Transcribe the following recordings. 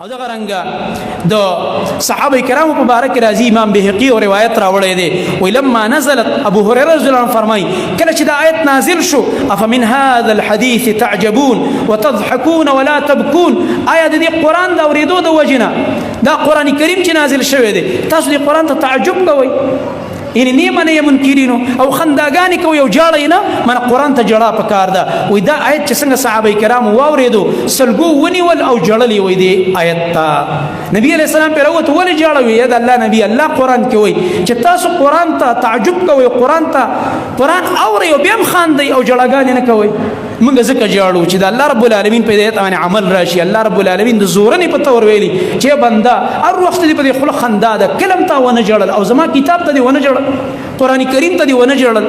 او دغه رنګه د صحابه کرامو مبارک راضي امام بهقي او روایت راوړی دی ولما نزلت ابو هريره رضی الله عنه فرمای کله چې د آیت نازل شو افمن هذا الحديث تعجبون وتضحكون ولا تبكون آیا د دې قران د اوریدو د وجنه دا قران کریم چې نازل شوی دی تاسو د قران ته تعجب کوئ یعنی نیمه نه منکرینو او خنداګانی کوي او جاړی نه من قران ته جړه پکار ده وای دا آیت چې څنګه صحابه کرام واوریدو سلګو ونیول او جړلی وای دی آیت ته نبی علیہ السلام پر وته ول جاړوي یا الله نبی الله قران کې وای چې تاسو قران ته تعجب کوي قران اوري او بیا خاندي او جړاګانی نه کوي موږ ځکه جاړو چې د الله رب العالمین په دې باندې عمل راشي الله رب العالمین د زورنی په تور ویلي چې بندا هر وخت دې په خپل خندا ده کلم تا ونه جړل او زما کتاب ته دې ونه جړل قران کریم ته دې ونه جړل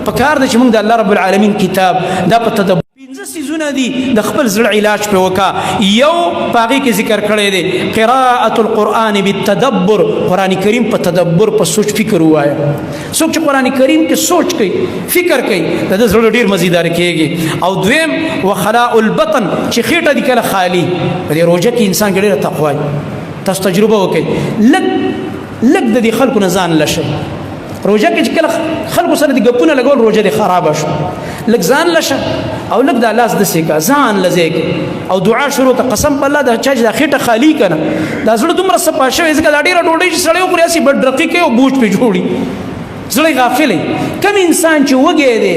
په کار د چې موږ د الله رب العالمین کتاب دا په تدبر پنځه سيزونه دي د خپل زړه علاج په وکا یو پاغي کې ذکر کړی دی قراءه القرآن بالتدبر قران کریم په تدبر په سوچ فکر وایا څوک چې قران کریم کې سوچ کوي فکر کوي د زړه ډیر مزیدار کېږي او دویم وخلاء البطن چې خېټه دي کله خالی په روزه کې انسان ډیره تقوا تاسو تجربه وکړئ لګ د خلکو نه ځان لشه روزه کې کله خلکو سره د ګپونه لګول روزه دي خراب شو لګ ځان لشه او لګ د لاس د سیکا ځان لزیک او دعا شروع ته قسم په الله د چا د خېټه خالی کنه دا زړه دومره صفا شوی ځکه دا ډیره ډوډۍ چې سړیو پرې اسی بډ رقیقه او بوج په جوړي زړه غافل کم انسان چې وګي دی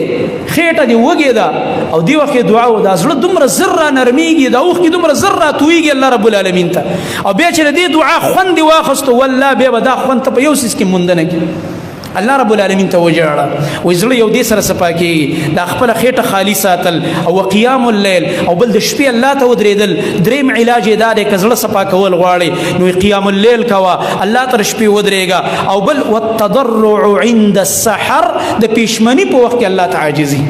خېټه دی وګي دا او دی وخت دعا او دا زړه دومره ذره نرميږي دا وخت دومره ذره تويږي الله رب العالمین ته او بیا چې دې دعا خوند واخستو والله به دا خوند ته په یو سیس کې مونږ نه کی الله رب العالمین ته وجاړه وزړه یو دې سره صفاکي دا خپل خېټه خالی ساتل او قیام الليل او بل د شپې الله ته ودرېدل دریم علاج دا دی کزړه صفا کول غواړي نو قیام الليل کوا الله تر شپې ودرېګا او بل والتضرع عند السحر د پښمنی په وخت کې الله تعاجزي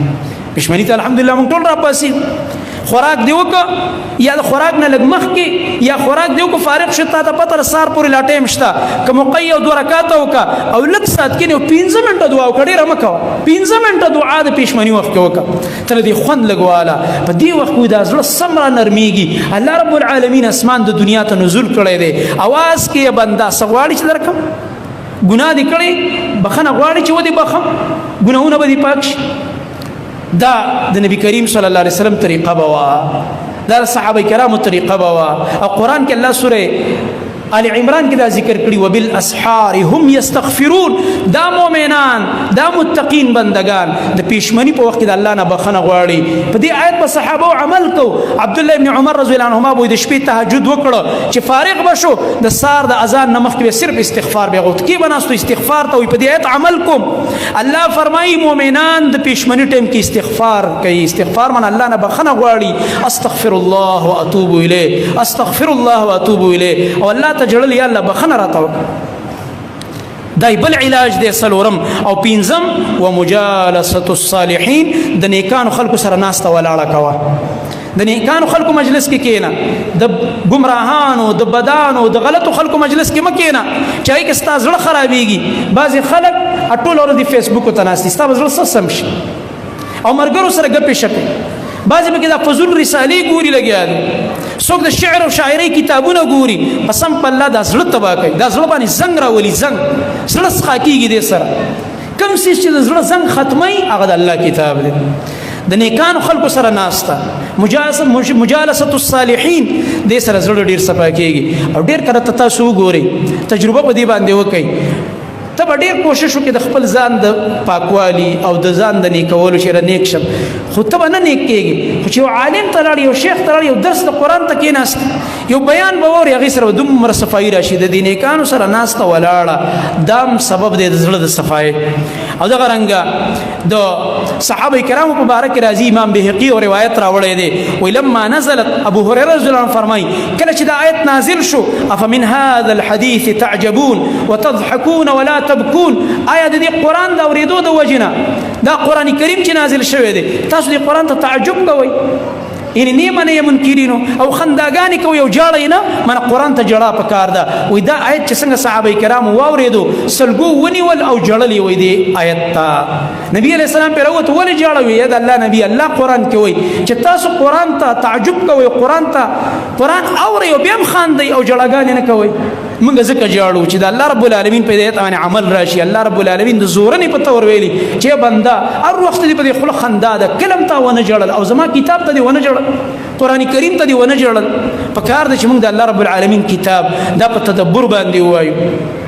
پښمنی ته الحمدلله مونږ ټول را پاسي خوراک دیو کا یا خوراک نه لګ مخ کې یا خوراک دیو کو فارغ شتا ته پتر سار پورې لاټه مشتا کوم قی او 2 رکعات وکا او لک سات کې نو 15 منټه دعا وکړې رمکا 15 منټه دعا د پښمنی وخت کې وکا تر دې خوند لګواله په دې وخت کې د زړه سمره نرميږي الله رب العالمین اسمان د دنیا ته نزول کړی دی आवाज کې بندا سغواړي چې درکم ګناه دې کړی بخنه غواړي چې ودی بخم ګناونه به دې پاک دا د نبی کریم صلی الله علیه وسلم طریقه بوا دا صحابه کرامو طریقه بوا او قران کې الله سوره آل عمران کې دا ذکر کړی وبالاسحار هم یستغفرون دا مؤمنان دا متقین بندگان د پښمنی په وخت کې د الله نه بخنه غواړي په دې آیت په صحابه عمل کو عبد الله ابن عمر رضی الله عنهما وې د شپې تهجد وکړه چې فارغ بشو د سار د اذان نه مخکې صرف استغفار به غوښت کې بناستو استغفار ته په دې آیت عمل کوم الله فرمایي مؤمنان د پښمنی ټیم کې استغفار کوي استغفار من الله نه بخنه غواړي استغفر الله واتوب الیه استغفر الله واتوب الیه او الله تجړل یا الله بخنه راته دای بل علاج دی سلورم او پینزم ومجالسه الصالحین د نیکانو خلکو سره ناسته ولاړه کوا د نیکانو خلکو مجلس کې کینا د گمراهانو د بدانو د غلطو خلکو مجلس کې مکینا چای کې ستا زړه خرابېږي بعضی خلک اټول اور د فیسبوک ته ناسي ستا زړه سم شي او مرګرو سره ګپې شپې بعضی به دا فزول رسالې ګوري لګیا دي څوک د شعر او شاعرۍ کتابونه ګوري قسم په الله دا زړه تبا کوي دا زړه باندې زنګ راولي زنګ زړه څخه کیږي دې سره کم څه چې زړه زنګ ختمي هغه د الله کتاب دی د نیکانو خلکو سره ناسته مجالسه الصالحین دې سره زړه ډیر صفا کیږي او ډیر کړه تاسو ګوري تجربه په دې باندې وکړي ته ډیر کوشش وکړه د خپل ځان د پاکوالي او د ځان د نیکولو شي نیک شم خو ته نه نیک کېږي خو چې یو عالم تلاړ یو شیخ تلاړ یو درس د قران ته کېناست یو بیان به ووري هغې سره دومره صفایي راشي د دې نیکانو سره ناسته ولاړه دام سبب دی د زړه د صفایي او دغه رنګه د صحابه کرامو مبارک راضي امام بهقي او روایت راوړی دی ولما نزلت ابو هريره رضی الله عنه فرمای کله چې د آیت نازل شو افمن هذا الحديث تعجبون وتضحكون ولا تبكون آیا د دې قران د اوریدو د وجنه دا قران کریم چې نازل شوی دی تاسو د قران ته تعجب کوئ یعنی نه منې منکرینو او خنداګانې کوي او جاړئ نه من قرآن ته جړه پکار ده. وایي دا آیت چې څنګه صحابه کرامو واورېدو سلګو ونیول او جړلې وایي دې آیت ته. نبي علیه السلام پرې راووت ولې جاړوي یا د الله نبي الله قرآن کې وایي چې تاسو قرآن ته تعجب کوئ قرآن اورئ او بیا هم خاندئ او جړاګانې نه کوئ. موږ ځکه جاړو چې د الله رب العالمین په هدایت باندې عمل راشي. الله رب العالمین د زورنې په تور ویلي چې بنده هر وخت دې په دې خوله خندا ده کلم ته ونه جړل او زما کتاب ته دې ونه جړل قرآن کریم ته دې ونه جړل. په کار ده چې موږ د الله رب العالمین کتاب دا په تدبر باندې ووایو.